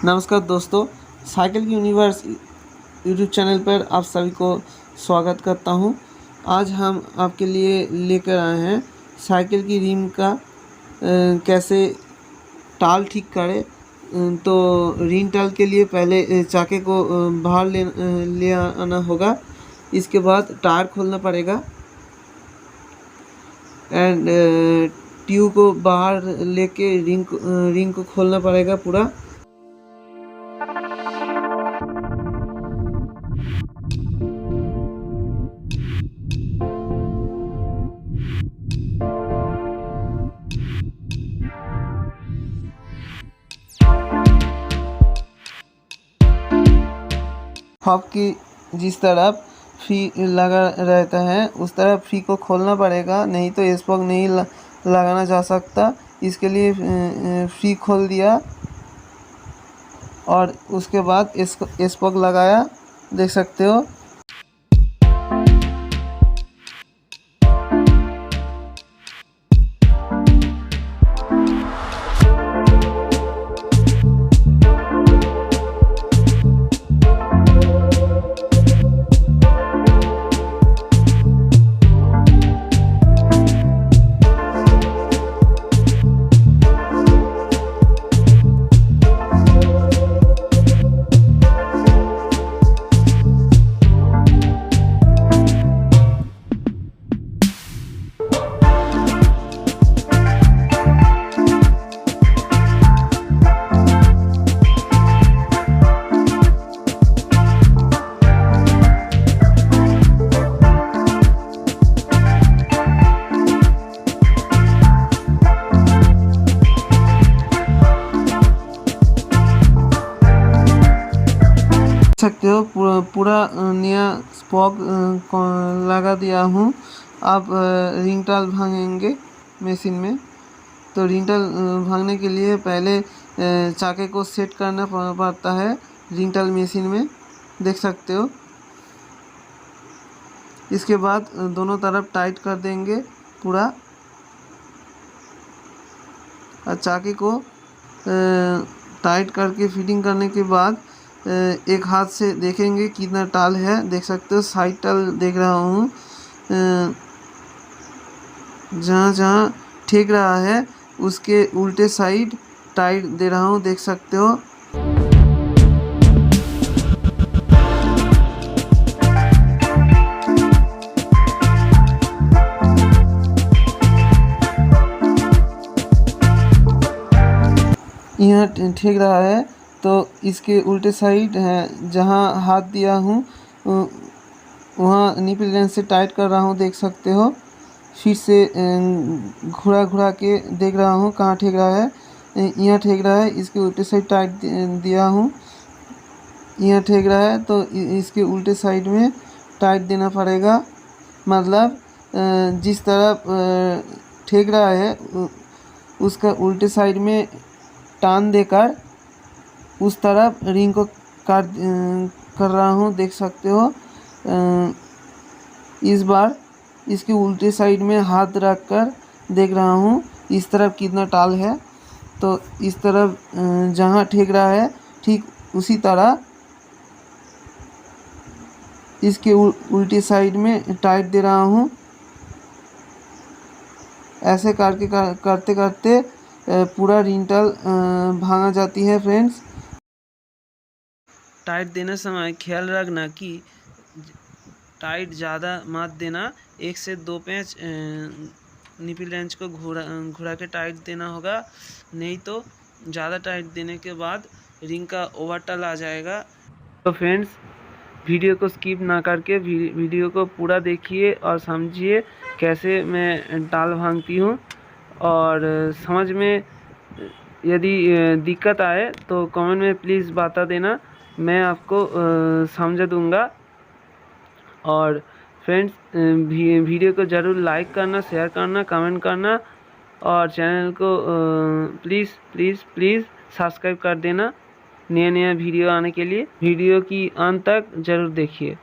नमस्कार दोस्तों, साइकिल की यूनिवर्स यूट्यूब चैनल पर आप सभी को स्वागत करता हूं। आज हम आपके लिए लेकर आए हैं साइकिल की रिम का कैसे टाल ठीक करें। तो रिम टाल के लिए पहले चाके को बाहर ले आना होगा। इसके बाद टायर खोलना पड़ेगा एंड ट्यूब को बाहर लेके रिंग को खोलना पड़ेगा पूरा। हॉप की जिस तरफ फी लगा रहता है उस तरफ फी को खोलना पड़ेगा, नहीं तो स्पॉक नहीं लगाना जा सकता। इसके लिए फी खोल दिया और उसके बाद स्पॉक लगाया, देख सकते हो। सकते हो पूरा नया स्पॉक लगा दिया हूँ। आप रिंग टाल भांगेंगे मशीन में, तो रिंग टाल भांगने के लिए पहले चाके को सेट करना पड़ता है रिंग टाल मशीन में, देख सकते हो। इसके बाद दोनों तरफ टाइट कर देंगे पूरा, और चाके को टाइट करके फिटिंग करने के बाद एक हाथ से देखेंगे कितना टाल है, देख सकते हो। साइड टाल देख रहा हूँ, जहाँ जहाँ ठीक रहा है उसके उल्टे साइड टाइट दे रहा हूँ, देख सकते हो। यहाँ ठीक रहा है तो इसके उल्टे साइड है जहाँ हाथ दिया हूँ वहाँ निपल रेंज से टाइट कर रहा हूँ, देख सकते हो। फिर से घुरा घुरा के देख रहा हूँ कहाँ ठीक रहा है। यहाँ ठीक रहा है, इसके उल्टे साइड टाइट दिया हूँ। यहाँ ठीक रहा है तो इसके उल्टे साइड में टाइट देना पड़ेगा। मतलब जिस तरफ ठीक रहा है उसका उल्टे साइड में टान देकर उस तरफ रिंग को काट कर रहा हूँ, देख सकते हो। इस बार इसके उल्टे साइड में हाथ रखकर देख रहा हूँ इस तरफ कितना टाल है। तो इस तरफ जहाँ ठीक रहा है ठीक उसी तरह इसके उल्टी साइड में टाइट दे रहा हूँ। ऐसे करके करते करते पूरा रिंग टाल भांगा जाती है फ्रेंड्स। टाइट देने समय ख्याल रखना कि टाइट ज़्यादा मत देना, 1 से 2 पैच निपल रेंज को घुरा के टाइट देना होगा, नहीं तो ज़्यादा टाइट देने के बाद रिंग का ओवर टाल आ जाएगा। तो फ्रेंड्स, वीडियो को स्किप ना करके वीडियो को पूरा देखिए और समझिए कैसे मैं टाल भांगती हूँ। और समझ में यदि दिक्कत आए तो कमेंट में प्लीज़ बता देना, मैं आपको समझा दूंगा। और फ्रेंड्स, वीडियो को ज़रूर लाइक करना, शेयर करना, कमेंट करना और चैनल को प्लीज़ प्लीज़ प्लीज़ सब्सक्राइब कर देना नया नया वीडियो आने के लिए। वीडियो की अंत तक ज़रूर देखिए।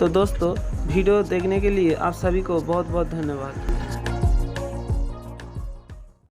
तो दोस्तों वीडियो देखने के लिए आप सभी को बहुत बहुत धन्यवाद।